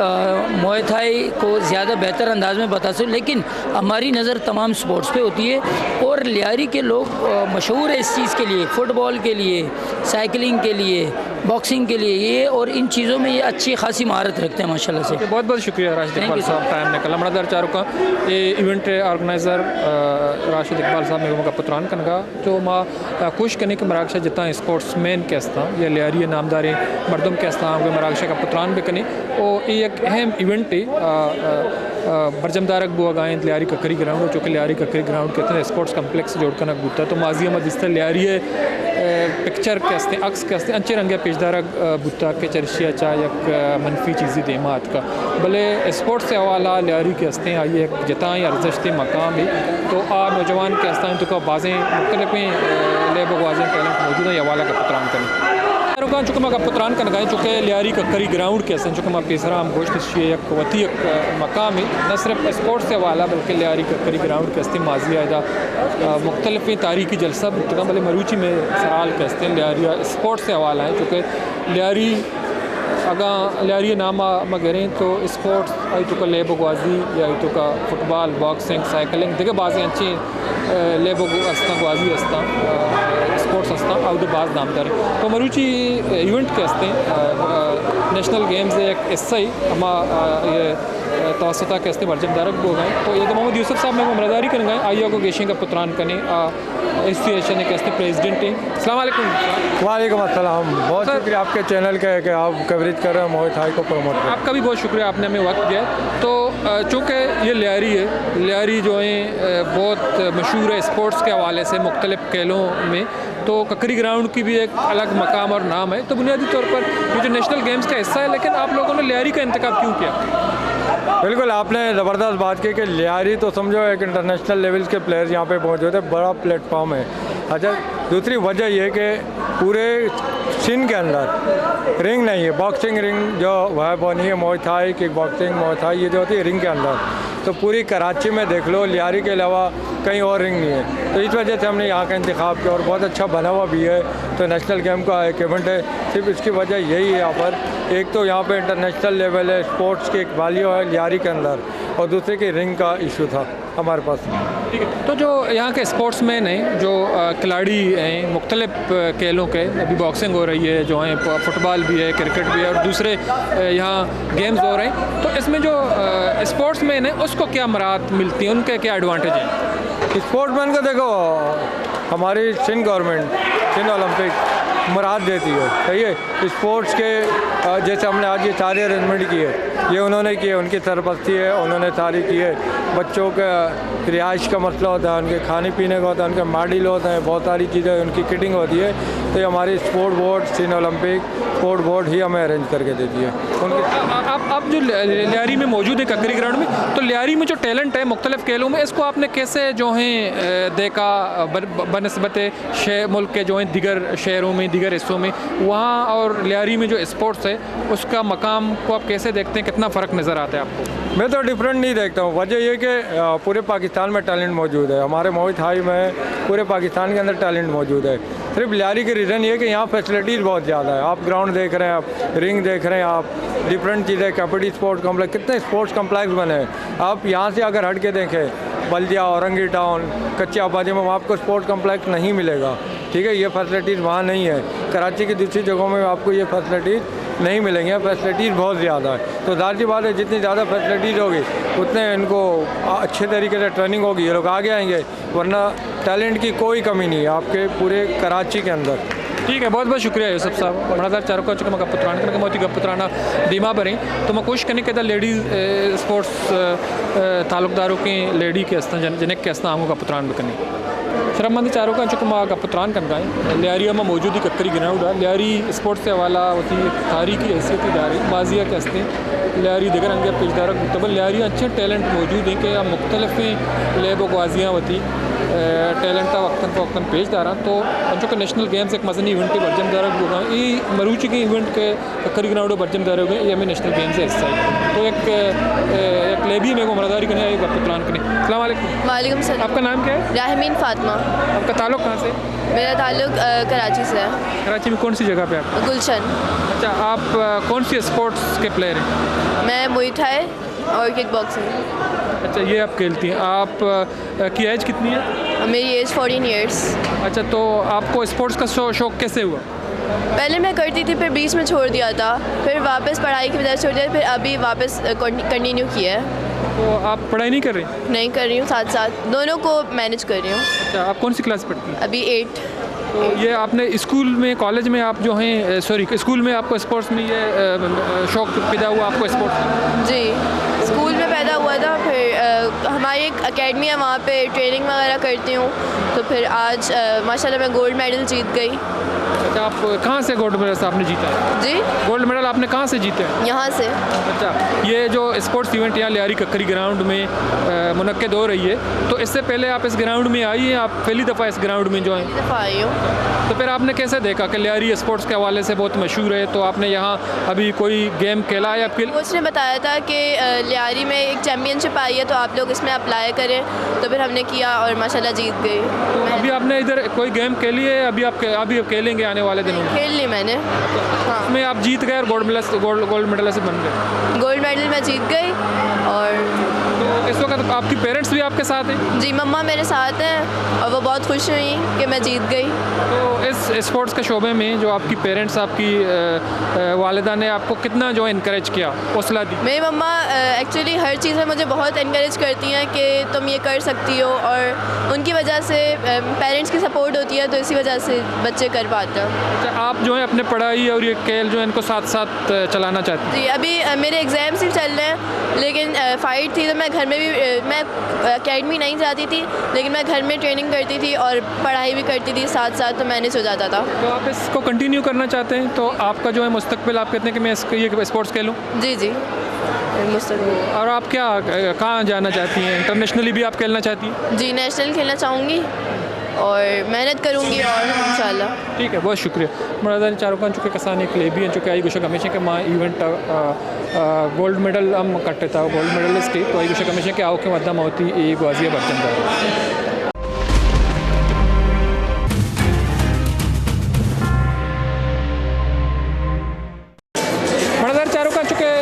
मुआय थाई को ज़्यादा बेहतर अंदाज में बता सकूँ, लेकिन हमारी नज़र तमाम स्पोर्ट्स पे होती है, और लियारी के लोग मशहूर है इस चीज़ के लिए, फ़ुटबॉल के लिए, साइकिलिंग के लिए, बॉक्सिंग के लिए, ये और इन चीज़ों में ये अच्छी खासी महारत रखते हैं माशाल्लाह से। बहुत बहुत शुक्रिया राशिद Thank इकबाल you, साहब टाइम निकला मड़ादार चारों का ये इवेंट ऑर्गेनाइज़र राशिद इकबाल साहब मेरे का पुत्रान कनगा जो माँ खुश कने के मराकशा जितना स्पोर्ट्समैन के अस्ता या लियारी नामदार मर्दम के अस्ता वे मराकशा का पुत्रान भी कने और ये एक अहम इवेंट है बरजमदारक बुआ गायन लियारी ककरी ग्राउंड चूँकि लियारी ककरी ग्राउंड कहते हैं स्पोर्ट्स कम्प्लेक्स जोड़ कर गुता तो माजी में जिस तरह लियारी पिक्चर के हस्ते अक्स के हस्ते अच्छे रंगे पेशदारक बुता के चर्शिया चाह एक मनफी चीज़ी देमात का भले स्पोर्ट्स से हवाला लियारी के हस्ते आइए जताएँ अर्जश्त मकाम भी तो आ नौजवान के हस्ते तो बाज़ें मुख्तलिफ़ लेब वाजें टैलेंट मौजूद है हवाला का पुत्रान करें रुकान चुका का पुत्रान का नगाएं चुके लियारी ककरी ग्राउंड के हसन चुका पेसरा हम गोश्त एक वती मकाम है न सिर्फ स्पोर्ट्स से वाला बल्कि लियारी ककरी ग्राउंड के हस्ते माजी आयदा मुख्तलिफ़ तारीखी जलसा बुतगा भले मरूची में सराल के हस्ते लियारिया स्पोर्ट्स से हवाला है चूँकि लियारी अगर लियारी नामा मगरें तो स्पोर्ट्स आई तो का लेबगवाजी या आई तो का फुटबॉल बॉक्सिंग साइकिलिंग दिगे बाज़ें अच्छी लेबग अस्ता गवाजी अस्ता स्पोर्ट्स अस्ता आउट बाज नामदार तो मरूची इवेंट के हस्ते नेशनल गेम्स एक हिस्सा ही हम ये तवसता के हस्ते बरजमदारक हो गए तो ये तो मोहम्मद यूसुफ साहब में ममरादारी कर गए आइया को गेशिंग का पुत्रान कने एसोसिएशन के हस्ते प्रेसिडेंट हैं अस्सलाम वालेकुम। वालेकुम अस्सलाम। बहुत शुक्रिया आपके चैनल का कि आप कवरेज कर रहे हैं मोहित हाई को प्रमोट कर। आपका भी बहुत शुक्रिया आपने हमें वक्त दिया तो चूँकि ये लियारी है लियारी जो है बहुत मशहूर है स्पोर्ट्स के हवाले से मुख्तलिफ़ खेलों में तो ककरी ग्राउंड की भी एक अलग मकाम और नाम है तो बुनियादी तौर पर ये जो नेशनल गेम्स का हिस्सा है लेकिन आप लोगों ने लियारी का इंतखाब क्यों किया? बिल्कुल आपने ज़बरदस्त बात की कि लियारी तो समझो एक इंटरनेशनल लेवल्स के प्लेयर्स यहाँ पे मौजूद है बड़ा प्लेटफॉर्म है। अच्छा दूसरी वजह ये कि पूरे सिंध के अंदर रिंग नहीं है बॉक्सिंग रिंग जो वह वो नहीं है मोहित थाई किक बॉक्सिंग मोहित थाई ये जो होती है रिंग के अंदर तो पूरी कराची में देख लो लियारी के अलावा कहीं और रिंग नहीं है तो इस वजह से हमने यहाँ का इंतखाब किया और बहुत अच्छा बना हुआ भी है तो नेशनल गेम का एक इवेंट है सिर्फ इसकी वजह यही है यहाँ पर एक तो यहाँ पे इंटरनेशनल लेवल है स्पोर्ट्स की एक वैल्यू है लियारी के अंदर और दूसरे की रिंग का इशू था हमारे पास। ठीक है तो जो यहाँ के स्पोर्ट्समैन हैं जो खिलाड़ी हैं मुख्तलिफ खेलों के अभी बॉक्सिंग हो रही है जो है फुटबॉल भी है क्रिकेट भी है और दूसरे यहाँ गेम्स हो रहे हैं तो इसमें जो स्पोर्ट्समैन है उसको क्या मराहत मिलती है उनके क्या एडवांटेज हैं? स्पोर्ट्समैन को देखो हमारी सिंध गवर्नमेंट सिंध ओलंपिक मराहत देती है सही है स्पोर्ट्स के जैसे हमने आज ये सारे अरेंजमेंट किए ये उन्होंने किए उनकी सरपरस्ती है उन्होंने सारी की है बच्चों का रिहाइश का मसला होता है उनके खाने पीने का होता है उनके मेडल होते हैं बहुत सारी चीज़ें उनकी किटिंग होती है तो ये हमारी sport board Sindh Olympic sport board ही हमें अरेंज करके देती है उनकी। आप जो लियारी में मौजूद है ककरी ग्राउंड में तो लियारी में जो टैलेंट है मुख्तलिफ खेलों में इसको आपने कैसे जो है देखा बनस्बत मुल्क के जो हैं दिगर शहरों में दिगर हिस्सों में वहाँ और लियारी में जो स्पोर्ट्स है उसका मकाम को आप कैसे देखते हैं कितना फ़र्क नज़र आता है आपको? मैं तो डिफरेंट नहीं देखता हूँ वजह ये कि पूरे पाकिस्तान में टैलेंट मौजूद है हमारे मोहित हाई में पूरे पाकिस्तान के अंदर टैलेंट मौजूद है सिर्फ लियारी के रीज़न ये कि यहाँ फैसिलिटीज़ बहुत ज़्यादा है आप ग्राउंड देख रहे हैं आप रिंग देख रहे हैं आप डिफरेंट चीज़ें कैपिटी स्पोर्ट्स कॉम्प्लेक्स कितने स्पोर्ट्स कॉम्प्लेक्स बने हैं आप यहाँ से अगर हट के देखें बल्दिया औरंगी टाउन कच्ची आबादी में आपको स्पोर्ट्स कॉम्प्लेक्स नहीं मिलेगा ठीक है ये फैसिलिटीज़ वहाँ नहीं है कराची की दूसरी जगहों में आपको ये फैसिलिटीज़ नहीं मिलेंगे फैसिलिटीज़ बहुत ज़्यादा है तो जाहिर सी बात है जितनी ज़्यादा फैसिलिटीज़ होगी उतने इनको अच्छे तरीके से ट्रेनिंग होगी ये लोग आगे आएंगे वरना टैलेंट की कोई कमी नहीं है आपके पूरे कराची के अंदर। ठीक है बहुत बहुत शुक्रिया यूसुफ साहब मनादार चारों का चुका पुत्रान करके मोती का पुत्राना दीमा भरें तो मैं कोशिश करने के लेडीज़ स्पोर्ट्स ताल्लुकदारों की लेडी के हस्ता जनक के हस्ता आंगों का पुत्रान भी करनी शरमंद चारों का चुका का पुत्रान कर गए लियारिया में मौजूद ही ककरी ग्राउंड है लियारी स्पोर्ट्स से हवाला होती है तारीखी हैसियत इदारे माजिया के हस्ते लियारी दिगर अंगे पेशदार तब लियारी अच्छे टैलेंट मौजूद हैं कि मुख्तलिफ़ लेब वाजियाँ होती टैलेंट वक्तन फ़वक्तन पेश दारा तो अंचो नेशनल गेम्स एक मजनी इवेंट के बर्जम दारा होगा ये मरूची के इवेंट के ककरी ग्राउंड बर्जम दारे हो गए ये हमें नेशनल गेम्स है हिस्सा है तो एक लेबी में को मरादारी करने एक पुत्रान करने। अस्सलाम वालेकुम। वालेकुम सलाम। आपका नाम क्या है? राहमीन फातिमा। आपका ताल्लुक कहाँ से? मेरा ताल्लुक कराची से है। कराची में कौन सी जगह पे आप? गुलशन। अच्छा आप कौन सी स्पोर्ट्स के प्लेयर हैं? मैं मुई थाई और किक बॉक्सिंग। अच्छा ये आप खेलती हैं आप की एज कितनी है? मेरी एज 14 ईयर्स। अच्छा तो आपको स्पोर्ट्स का शौक़ कैसे हुआ? पहले मैं करती थी, फिर बीच में छोड़ दिया था, फिर वापस पढ़ाई की वजह से छोड़ दिया, फिर अभी वापस कंटिन्यू किया है। तो आप पढ़ाई नहीं कर रहे? नहीं कर रही हूँ, साथ साथ दोनों को मैनेज कर रही हूँ। अच्छा, आप कौन सी क्लास पढ़ती हैं? अभी 8। तो ये आपने स्कूल में, कॉलेज में आप जो हैं, सॉरी स्कूल में आपको स्पोर्ट्स में ये शौक पैदा हुआ आपको स्पोर्ट्स में? जी, स्कूल में पैदा हुआ था, फिर हमारी एक एकेडमी है, वहाँ पे ट्रेनिंग वगैरह करती हूँ, तो फिर आज माशाल्लाह मैं गोल्ड मेडल जीत गई। अच्छा, आप कहाँ से गोल्ड मेडल आपने जीता है? जी, गोल्ड मेडल आपने कहाँ से जीते हैं? यहाँ से। अच्छा, ये जो स्पोर्ट्स इवेंट यहाँ लियारी ककरी ग्राउंड में मुनक्किद हो रही है, तो इससे पहले आप इस ग्राउंड में आई हैं? आप पहली दफ़ा इस ग्राउंड में जो हैं? पहली दफ़ा आई हूँ। तो फिर आपने कैसे देखा कि लियारी स्पोर्ट्स के हवाले से बहुत मशहूर है, तो आपने यहाँ अभी कोई गेम खेला या फिर? कोच ने बताया था कि लियारी में एक चैम्पियनशिप आई है, तो आप लोग इसमें अप्लाई करें, तो फिर हमने किया और माशाल्लाह जीत गई। तो अभी आपने इधर कोई गेम खेली है? अभी आप खेलेंगे आने वाले दिनों में? खेल ली मैंने। हाँ, उसमें आप जीत गए और गोल्ड मेडल से बन गए? गोल्ड मेडल मैं जीत गई। और तो इस वक्त आपकी पेरेंट्स भी आपके साथ हैं? जी, मम्मा मेरे साथ हैं और वो बहुत खुश हुई कि मैं जीत गई। तो इस स्पोर्ट्स के शोबे में जो आपकी पेरेंट्स, आपकी वालिदा ने आपको कितना जो इनकरेज किया, हौसला दी? मेरी मम्मा एक्चुअली हर चीज़ में मुझे बहुत इनकरेज करती हैं कि तुम ये कर सकती हो, और उनकी वजह से पेरेंट्स की सपोर्ट होती है, तो इसी वजह से बच्चे कर पाते हैं। अच्छा, आप जो है अपने पढ़ाई और ये खेल जो है इनको साथ साथ चलाना चाहती हैं? जी, अभी मेरे एग्ज़ाम्स ही चल रहे हैं, लेकिन फ़ाइट थी तो मैं घर में भी, मैं एकेडमी नहीं जाती थी, लेकिन मैं घर में ट्रेनिंग करती थी और पढ़ाई भी करती थी साथ साथ, तो मैनेज हो जाता था। तो आप इसको कंटिन्यू करना चाहते हैं, तो आपका जो है मुस्तकबिल आप कहते हैं कि मैं ये स्पोर्ट्स खेलूँ? जी जी, मुस्तक़बिल। और आप क्या कहाँ जाना चाहती हैं? इंटरनेशनली भी आप खेलना चाहती हैं? जी, नेशनल खेलना चाहूँगी और मेहनत करूँगी और इंशाल्लाह। ठीक है, बहुत शुक्रिया। मरादान चारों चुके कसाने के लिए भी चुके आई गुशक हमेशा के माँ इवेंट गोल्ड मेडल हम कट्टे था गोल्ड मेडलिस्ट तो आई गुशक हमेशा के आओ के मद्दा होती ये ग्वाजिया बर्तन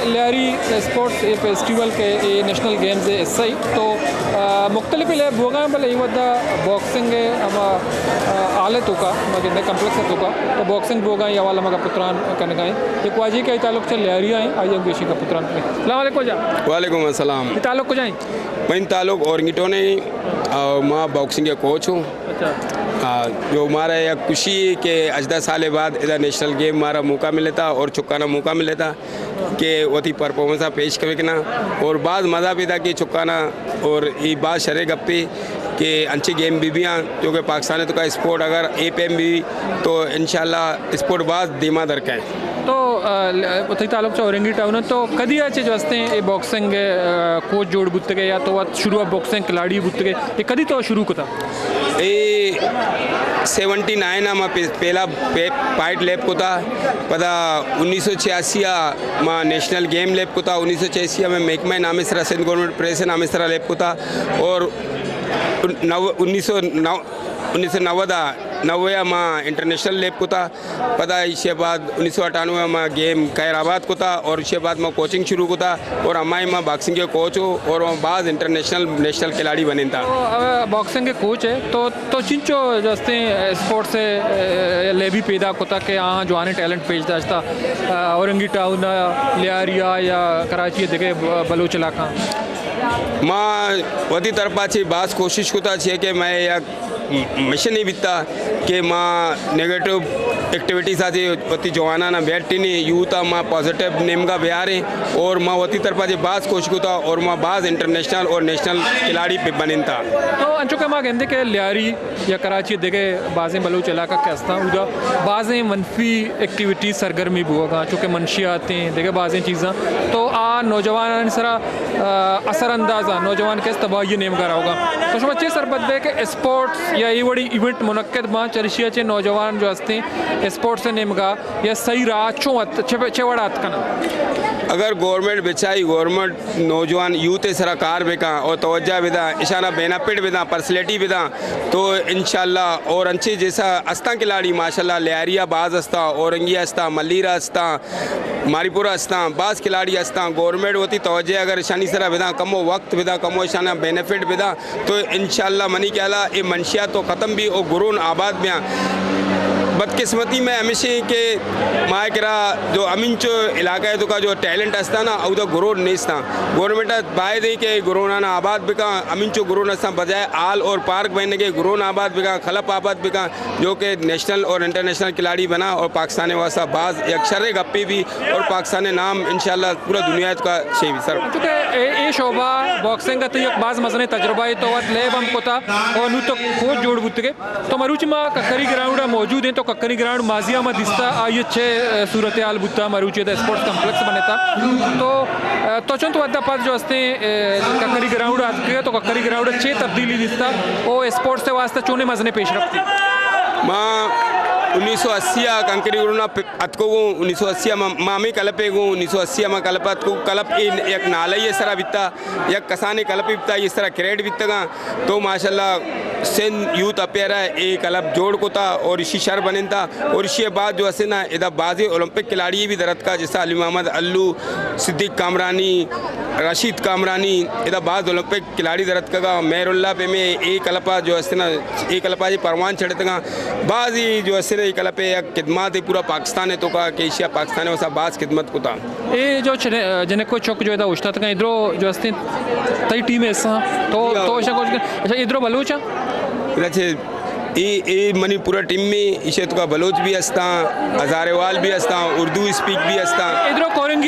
लियारी स्पोर्ट्स फेस्टिवल के ये नेशनल गेम्स है इससे ही तो मुख्तलिफ बोगा भले ये वद्दा बॉक्सिंग हम आले तुका मगे कम्प्लेक्स तुका तो बॉक्सिंग बोगा ये वाला मगा पुत्रान करने गए ये क्वाजी के ताल्लुक से लियारी आए आइए बेशी का पुत्रान के अस्सलाम वालेकुम जा वालेकुम अस्सलाम ताल्लुक को जाए मैं ताल्लुक औरंगिटो ने मैं बॉक्सिंग के कोच हूँ। जो हमारा यह खुशी के अजदा साल बाद इधर नेशनल गेम हमारा मौका मिले था और चुकाना मौका मिले था कि वही परफॉर्मेंस पेश करना और बाद मज़ा भी था कि चुकाना और ये बात शरे गप्पी कि अच्छी गेम भी जो कि पाकिस्तान तो का स्पोर्ट अगर APM भी तो इंशाल्लाह स्पोर्ट बाद धीमा दरका है तो उतनी ताल्लुक से औरंगी टाउन तो कदी अच्छे वस्ते ये बॉक्सिंग कोच जोड़ बुत के या तो शुरू बॉक्सिंग खिलाड़ी बुत के ये कदी तो शुरू को था ये 79 में पहला फाइट लैब को था पता 1986 में नेशनल गेम लैब को था 1986 में महकमा नामेसरा सिंध गवर्नमेंट प्रेस नामेसरा लैब को था और 1990 में इंटरनेशनल लैब को था पता इसके बाद 1998 में गेम खैराबाद को था और इसके बाद मैं कोचिंग शुरू को था और हमारे में बॉक्सिंग के कोच हो और बाद इंटरनेशनल नेशनल खिलाड़ी बने था। तो बॉक्सिंग के कोच है तो चिंचो जैसे स्पोर्ट्स से लेबी पैदा होता कि हाँ जो आने टैलेंट पेश दाश्ता औरंगी टाउन लियारिया या कराची देखे बलोच इलाका मैं वही तरफा बास कोशिश होता है कि मैं या मिशन ही बीतता कि माँ नेगेटिव एक्टिविटी साथी वती जवाना ना बैठी नहीं यूथ माँ पॉजिटिव नेम का बिहार है और माँ वती तरफा बास कोशिश होता और माँ बाज इंटरनेशनल और नेशनल खिलाड़ी पे बने था। तो अंचुका माँ कहते कि लियारी या कराची देखे बाज़ें बलूच इलाका कैसा उदा बाज़ें मनफी एक्टिविटी सरगर्मी बुआ चूँकि मनशियात हैं देखे बाज़ें चीज़ें तो आ नौजवान सरा असरअंदाज़ा नौजवान के तबाही नेम करा होगा तो शुभ अच्छे सरबत दे कि स्पोर्ट्स या ये बड़ी इवेंट मुनक्कद माँ चरशिया चे नौजवान जो हस्ते स्पोर्ट्स से नेम का या सही राह छेवड़ात का ना अगर गवर्नमेंट बेचाई गवर्नमेंट नौजवान यूथ सरकार बेका और तवज्जा बिदा इशाना बेनापिट बिदा पर्सनैलिटी बिदा तो इंशाल्लाह और अच्छे जैसा अस्ता खिलाड़ी माशाल्लाह लियारिया बाज अस्ता औरंगिया अस्ता मल्लीरा अस्ता मारीपुरा अस्ता बाज खिलाड़ी अस्ता गवर्नमेंट होती तवज्जा अगर इशानी सरा बिदा कमो वक्त बिदा कमो इशाना बेनिफिट बिदा तो इंशाल्लाह मनी क्या ये मंशिया तो ख़त्म भी और गुरून आबाद में बदकिस्मती में हमेशा के माए करा जो अमीनचो इलाका है तो का जो टैलेंट असता ना उधर ग्रो नहीं था गवर्नमेंट बाय दे के ग्रो ना आबाद बिका अमीनचो ग्रो नस्ता बजाय आल और पार्क बनने के ग्रो आबाद बिका खलप आबाद बिका जो कि नेशनल और इंटरनेशनल खिलाड़ी बना और पाकिस्तान वास्ता बाज अक्षर गप्पी भी और पाकिस्तान नाम इंशाल्लाह पूरा दुनिया का शे सर चूँकि ये शोभा बॉक्सिंग का तो एक बाज मजने तजुर्बा है तो वत लेब हम कोता और नु तो कोच जोड़ बुतके तो मरुच में कक्करी ग्राउंड मौजूद है तो कक्करी ग्राउंड माजिया में दिसता ये छे सूरत हाल बुता मरुचे स्पोर्ट्स कॉम्प्लेक्स बनेता तो चंद वद्दा पास जो असते कक्करी ग्राउंड आते तो कक्करी ग्राउंड छे तब्दीली दिसता वो स्पोर्ट्स से वास्ते चोने मजने पेश रखती माँ 1980 कंकरी गुरुना अतको 1980 मामी कलपे गो 1980 में कलपत को कलप एक नाला ये सरा बिता एक कसाने कलप बिता ये सरा क्रेड बिता तो माशाल्लाह सेन यूथ अपेयर है एक कलप जोड़ को था और इसी शर बने था और इसके बाद जो है ना इधर बाजी ओलंपिक खिलाड़ी भी दरत का जैसा अली मोहम्मद अल्लू सिद्दीक कामरानी रशीद कामरानी इधर बाद ओलंपिक खिलाड़ी दरत का मेहरुल्ला पे में एक कलपा जो है ना एक कलपा जी परवान चढ़ते का बाजी जो है एक कलपे या खिदमत है पूरा पाकिस्तान है तो का कि एशिया पाकिस्तान है वैसा बाज खिदमत को था ये जो जने को चौक जो है उस्ताद का इधरो जो हस्ते तई टीम है ऐसा तो अच्छा इधरो बलूचा ये मनी पूरा टीम में इसे तो का बलोच भी हस्ता हजारेवाल भी हस्ता उर्दू स्पीक भी हस्ता इधरो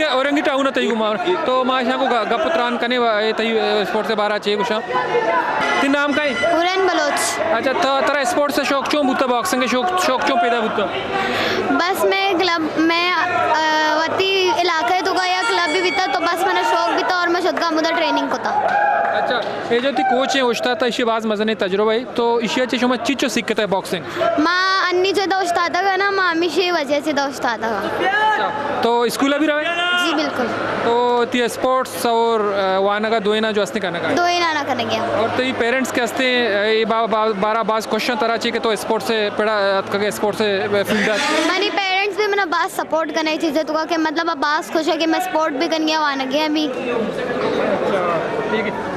औरंगी टाउन तई कुमार तो माशा को गपुत्रान कने तई स्पोर्ट्स से बारा चे कुछ ती नाम का हुरैन बलोच। अच्छा तो तेरा स्पोर्ट्स से शौक क्यों बुता बॉक्सिंग के शौक क्यों पैदा बुता बस मैं क्लब में वती इलाके तो का या क्लब भी बीता तो बस मैंने शौक बीता और मैं खुद का मुद्दा ट्रेनिंग को था। अच्छा ये जो थी कोच है उस्ताद इसी बाज मजने तजुर्बा है तो इसी चे शुमा चिचो सीखता है बॉक्सिंग माँ अन्नी जो दा उस्ताद का ना मामी से वजह से दा उस्ताद का। अच्छा तो स्कूल अभी रहे जी बिल्कुल। तो ती स्पोर्ट्स और वाना का दोइना जो हस्ते करने का दो ही नाना करने गया और तो ये पेरेंट्स के हस्ते ये बारह बाज क्वेश्चन तरह चाहिए तो स्पोर्ट्स से पढ़ा कगे स्पोर्ट्स से फील्ड मेरी पेरेंट्स भी मैंने बात सपोर्ट करने चीज़ें तो कि मतलब अब बात खुश है कि मैं स्पोर्ट भी करनी है वाना गया अभी। ठीक है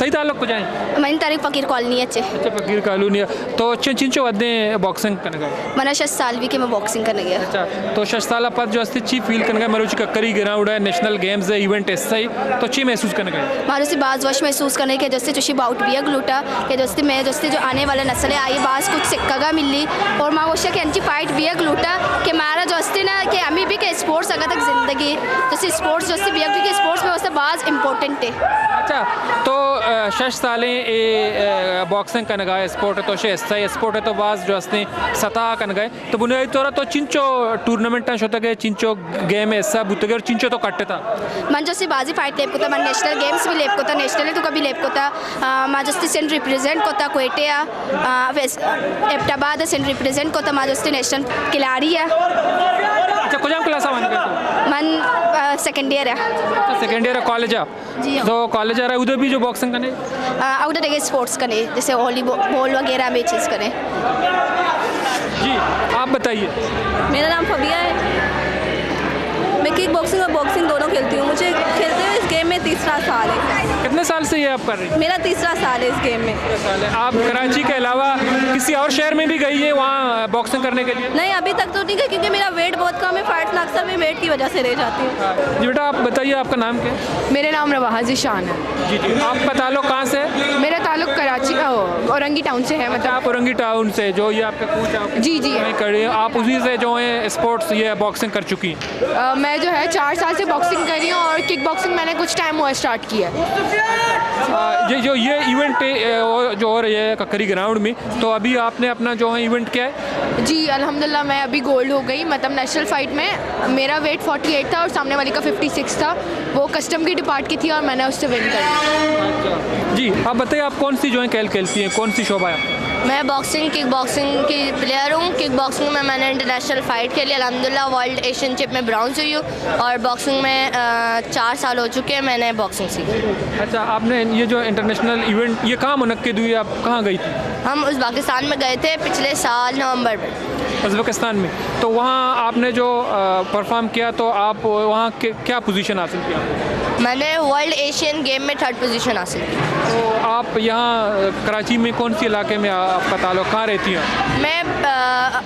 तई ताल्लुक को जाए मैंने तारीख फकीर कॉलोनी अच्छे अच्छा फकीर कॉलोनी तो चिंचो वदे बॉक्सिंग करने का मना 6 साल भी के मैं बॉक्सिंग करने गया। अच्छा तो 6 साल पद जो अस्ति ची फील करने का मरुचि कक्करी ग्राउंड है नेशनल गेम्स है इवेंट ऐसा ही तो ची महसूस करने का मारो से बाज वश महसूस करने के जैसे चुशी बाउट भी है ग्लूटा के जैसे मैं जैसे जो आने वाले नस्लें आई बाज कुछ सिक्का मिली और माँ वोशा के अंची फाइट भी है ग्लूटा के मारा जो अस्ति ना कि अमी भी के स्पोर्ट्स अगर तक जिंदगी जैसे स्पोर्ट्स जो अस्ति भी है क्योंकि स्पोर्ट्स में वैसे बाज इम्पोर्टेंट है। अच्छा तो 6 सालें ये बॉक्सिंग करने गए स्पोर्ट है तो ऐसा ही स्पोर्ट है तो बाज जो हस्ते सतह करने गए तो बुनियादी तौर तो चिंचो टूर्नामेंट होता गए चिंचो गेम ऐसा बुत और चिंचो तो कट्टे था मन जो बाजी फाइट लेप को था मन नेशनल गेम्स भी लेप को था नेशनल तो कभी लेप को था माँ जो सेंट रिप्रेजेंट को था कोयटिया एबटाबाद सेंट रिप्रेजेंट को था माँ जो नेशनल खिलाड़ी है। अच्छा कुछ क्लास मन सेकेंड ईयर है सेकेंड ईयर कॉलेज है जी तो कॉलेज आ रहा है उधर भी जो बॉक्सिंग करने आउटर जगह स्पोर्ट्स करने जैसे वॉलीबॉल वगैरह में चीज़ करें। जी आप बताइए। मेरा नाम फबिया है, मैं किक बॉक्सिंग और बॉक्सिंग दोनों खेलती हूँ। मुझे खेलते हुए इस गेम में 3रा साल है। कितने साल से ये आप कर रही हैं? मेरा 3रा साल है इस गेम में। 3 साल है। आप कराची के अलावा किसी और शहर में भी गई है वहाँ बॉक्सिंग करने के लिए? नहीं अभी तक तो नहीं गई क्योंकि मेरा वेट बहुत कम है। फाइट्स में अक्सर मैं वेट की वजह से रह जाती हूँ। जी बेटा आप बताइए आपका नाम क्या है? मेरा नाम रवाजी शान है। जी जी आप बता लो कहाँ से? मेरा ताल्लुक कराची औरंगी टाउन से है। मतलब आप औरंगी टाउन से जो ये आपका कोच आप जी जी करिए आप उसी से जो है स्पोर्ट्स ये बॉक्सिंग कर चुकी हैं? मैं जो है 4 साल से बॉक्सिंग कर रही हूँ और किक बॉक्सिंग मैंने कुछ टाइम हुआ स्टार्ट किया ये इवेंट जो हो रही है ककरी ग्राउंड में तो अभी आपने अपना जो है इवेंट क्या है? जी अल्हम्दुलिल्लाह मैं अभी गोल्ड हो गई। मतलब नेशनल फाइट में मेरा वेट 48 था और सामने वाली का 56 था। वो कस्टम की डिपार्ट की थी और मैंने उससे विन कर। जी आप बताइए आप कौन सी जो है खेल खेलती हैं, कौन सी शोभा है? मैं बॉक्सिंग किक बॉक्सिंग की प्लेयर हूँ। किक बॉक्सिंग में मैंने इंटरनेशनल फ़ाइट के लिए अल्हम्दुलिल्लाह वर्ल्ड एशियन चैंपियनशिप में ब्राउन्स हुई हूँ और बॉक्सिंग में 4 साल हो चुके हैं मैंने बॉक्सिंग सीखी। अच्छा आपने ये जो इंटरनेशनल इवेंट ये कहाँ मुनक्किद हुई, आप कहाँ गई थी? हम उज़्बेकिस्तान में गए थे पिछले साल नवंबर में। उज़्बेकिस्तान में तो वहाँ आपने जो परफॉर्म किया तो आप वहाँ क्या पोजीशन हासिल किया? मैंने वर्ल्ड एशियन गेम में 3rd पोजीशन हासिल की। तो आप यहाँ कराची में कौन सी इलाके में आपका ताल्लुक, कहाँ रहती हैं? मैं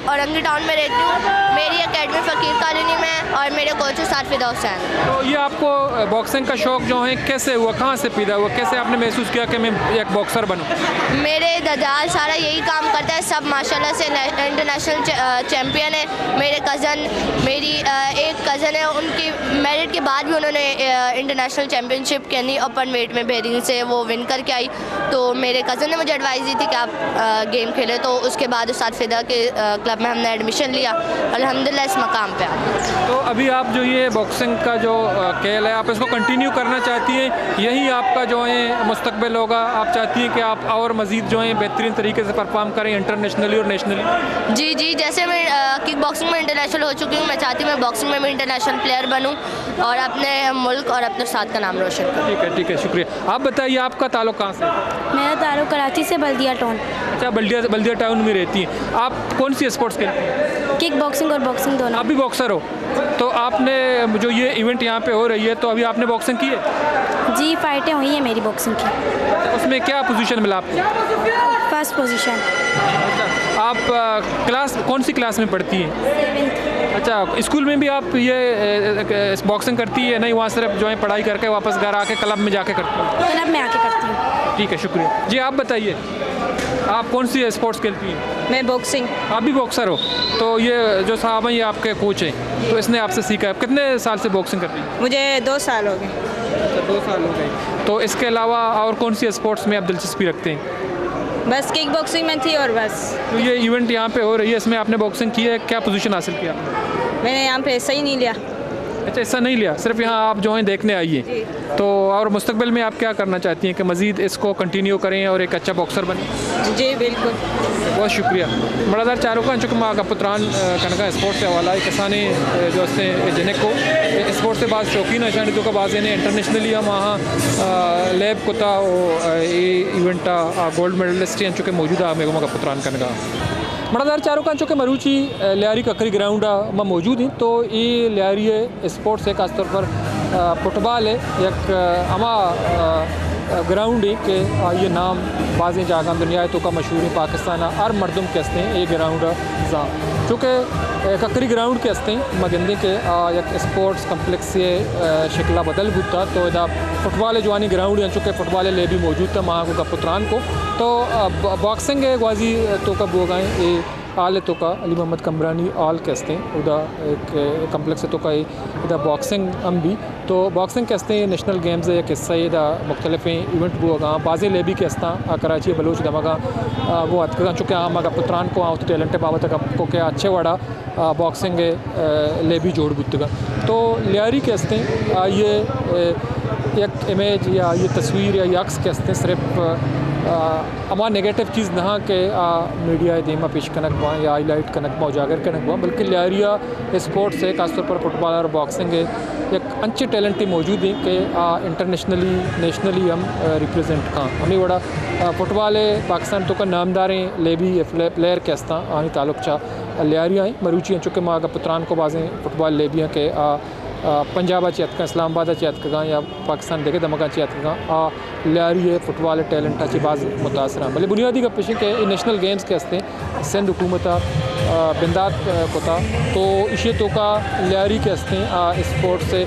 औरंगी टाउन में रहती हूँ। मेरी एकेडमी फ़कीर कॉलोनी में और मेरे कोच हैं सारफिदा हुसैन। तो ये आपको बॉक्सिंग का शौक़ जो है कैसे हुआ, कहाँ से पैदा हुआ, कैसे आपने महसूस किया कि मैं एक बॉक्सर बनूँ? मेरे ददाल सारा यही काम करता है, सब माशाल्लाह से इंटरनेशनल चैम्पियन है। मेरे कज़न, मेरी एक कज़न है, उनकी मेरिट के बाद भी उन्होंने इंटरनेशनल चैम्पियनशिप यानी ओपन वेट में बहरीन से वो विन करके आई। तो मेरे कज़न ने मुझे एडवाइस दी थी कि आप गेम खेले, तो उसके बाद उस्ताद फ़िदा के क्लब में हमने एडमिशन लिया। अल्हम्दुलिल्लाह इस मकाम पे आ गए। तो अभी आप जो ये बॉक्सिंग का जो खेल है आप इसको कंटिन्यू करना चाहती हैं, यही आपका जो है मुस्तकबिल होगा? आप चाहती हैं कि आप और मज़ीद जो है बेहतरीन तरीके से परफॉर्म करें इंटरनेशनली और नेशनली? जी जी, जैसे मैं किक बॉक्सिंग में इंटरनेशनल हो चुकी हूँ, मैं चाहती हूँ मैं बॉक्सिंग में भी इंटरनेशनल प्लेयर बनूँ और अपने मुल्क और अपने साथ का नाम रोशन करूँ। ठीक है, शुक्रिया। आप बताइए आपका ताल्लुक़ कहाँ से? मेरा ताल्लुक़ कराची से बल्दिया टाउन। अच्छा, बल्दिया टाउन में रहती हैं। आप कौन सी स्पोर्ट्स खेलती हैं? किक बॉक्सिंग और बॉक्सिंग दोनों। आप भी बॉक्सर हो? तो आपने जो ये इवेंट यहाँ पे हो रही है, तो अभी आपने बॉक्सिंग की है? जी, फाइटें हुई हैं मेरी बॉक्सिंग की। उसमें क्या पोजीशन मिला आपको? First position. आप क्लास कौन सी क्लास में पढ़ती हैं? 7th। अच्छा, स्कूल में भी आप ये बॉक्सिंग करती है? नहीं, वहाँ सिर्फ जो है पढ़ाई करके वापस घर आके क्लब में जाके करती हैं? क्लब में आके करती हूँ। ठीक है, शुक्रिया जी। आप बताइए आप कौन सी स्पोर्ट्स खेलती हैं? मैं बॉक्सिंग। आप भी बॉक्सर हो? तो ये जो साहब हैं ये आपके कोच हैं, तो इसने आपसे सीखा है? कितने साल से बॉक्सिंग करती हैं? मुझे 2 साल हो गए। अच्छा, 2 साल हो गए। तो इसके अलावा और कौन सी स्पोर्ट्स में आप दिलचस्पी रखते हैं? बस किक बॉक्सिंग में थी और बस। तो ये इवेंट यहाँ पे हो रही है, इसमें आपने बॉक्सिंग की है, क्या पोजीशन हासिल किया आपने? मैंने यहाँ पे सही नहीं लिया। अच्छा, ऐसा नहीं लिया, सिर्फ यहाँ आप जो हैं देखने आई हैं। तो और मुस्तकबिल में आप क्या करना चाहती हैं कि मज़ीद इसको कंटिन्यू करें और एक अच्छा बॉक्सर बने? जी बिल्कुल। बहुत शुक्रिया। बड़ादार चारों चुक माँ का पुत्रान कनका स्पोर्ट्स से हवाला किसानी जो हस्ते जने को स्पोर्ट्स से बाज़ शौकीन अशानी तो का बाज़ ने इंटरनेशनली हम वहाँ लैब कोता इवेंट गोल्ड मेडलिस्ट चुके मौजूदा मेगो का पुत्रान कनका बड़ादार चारों चुके मरूची लियारी ककरी ग्राउंड में मौजूद हैं। तो ये लियारी स्पोर्ट्स है, खासतौर पर फुटबॉल है एक अमा ग्राउंड है कि ये नाम बाज़ी जागम दुनिया तो का मशहूर है पाकिस्तान हर मरदम के हस्ते हैं ये ग्राउंड जहाँ चूँकि ककरी ग्राउंड के हस्ते मगंदे के एक स्पोर्ट्स कम्प्लेक्स से शिकला बदल बुता तो इधर फुटबॉल जवानी ग्राउंड या चूँकि फुटबॉल ले भी मौजूद था माँ को पुत्रान को। तो बॉक्सिंग है ग्वाजी तो का बोगाएँ ये आल तो का अली मोहम्मद कमरानी आल कहते हैं उदा एक कम्प्लेक्स तो का इधर बॉक्सिंग हम भी तो बॉक्सिंग कहते हैं नेशनल गेम्स है किस्सा इधर मुख्तलिफ इवेंट भी होगा बाज़े ले भी कहता कराची बलोच दमगा वो अतका चुके हाँ मगा पुत्रान को आउट टैलेंट बाबत को क्या अच्छे वाड़ा बॉक्सिंग ले भी जोड़ बुतगा। तो लियारी कहते हैं ये एक इमेज या ये तस्वीर या अक्स कहते हैं सिर्फ अमा नेगेटिव चीज़ ना के मीडिया देमा पेश कनक हुआ या हाईलाइट कनक हुआ उजागर कनक हुआ बल्कि लियारिया स्पोर्ट्स है खासतौर पर फुटबॉल और बॉक्सिंग है एक अच्छे टैलेंट मौजूद हैं कि इंटरनेशनली नेशनली हम रिप्रेजेंट का हमें बड़ा फुटबॉल है पाकिस्तान तो का नामदार हैं ले भी प्लेयर कहता आनी ताल्लुक चा लियारिया हैं मरूची चुके माँ का पुत्रान को बाज़ें फुटबॉल ले भी हैं कि पंजाब चेत का इस्लामाबाद चेत का या पाकिस्तान देखे दमका चेत का लियारी है फुटबॉल टैलेंट अच्छी बाज़ मुतासर भले बुनियादी का पेश के नेशनल गेम्स के हस्ते सिंध हुकूमत बिंदात कोता तो इशे तो का लियारी के हस्ते स्पोर्ट्स से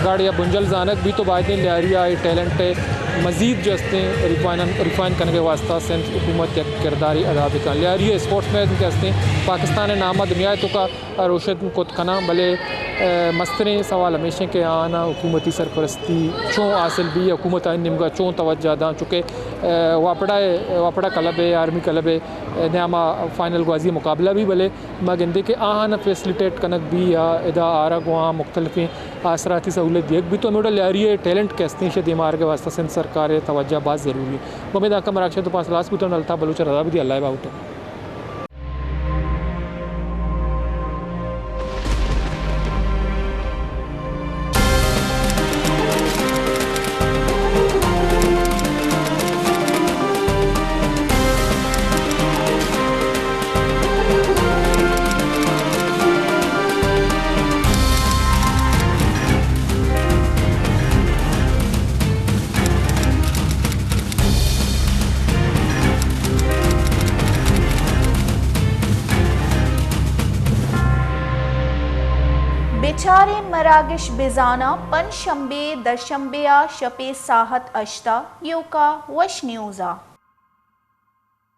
गाड़ या बुंजल जानक भी तो बातें लियारी आए टैलेंट है मज़ीद जो हस्ते रिफाइन करने के वास्ता सिंध हुकूमत किरदारी अदा भी कर लियारी स्पोर्ट्स में के हस्ते पाकिस्तान नामा दुनिया तो का रोशन को खना भले मस्तरे सवाल हमेशा के आना हुकूमती सरपरस्ती चों हासिल भी हुकूमत निमगा चों तवज्जा दा चूँकि वापड़ा क्लब है आर्मी क्लब है नामा फाइनल गाजी मुकाबला भी भले मगंदे के आना फैसिलिटेट कनक भी या इदा आरा वहाँ मुख्तलिफ आसराती सहूलत दिए भी तो मेरा लियारी टैलेंट कहते हैं दिमार के वास्ता सिंध सरकार तवज्जा बात ज़रूरी है वो मैं दाका मराक्षा तो पास लास्ट बुतन अलता बलूच रजा भी अल्लाह बाउट बिचारे मरागिश बिजाना पन शंबे दशंबे शपे साहत अश्ता योका वश न्यूज़ा।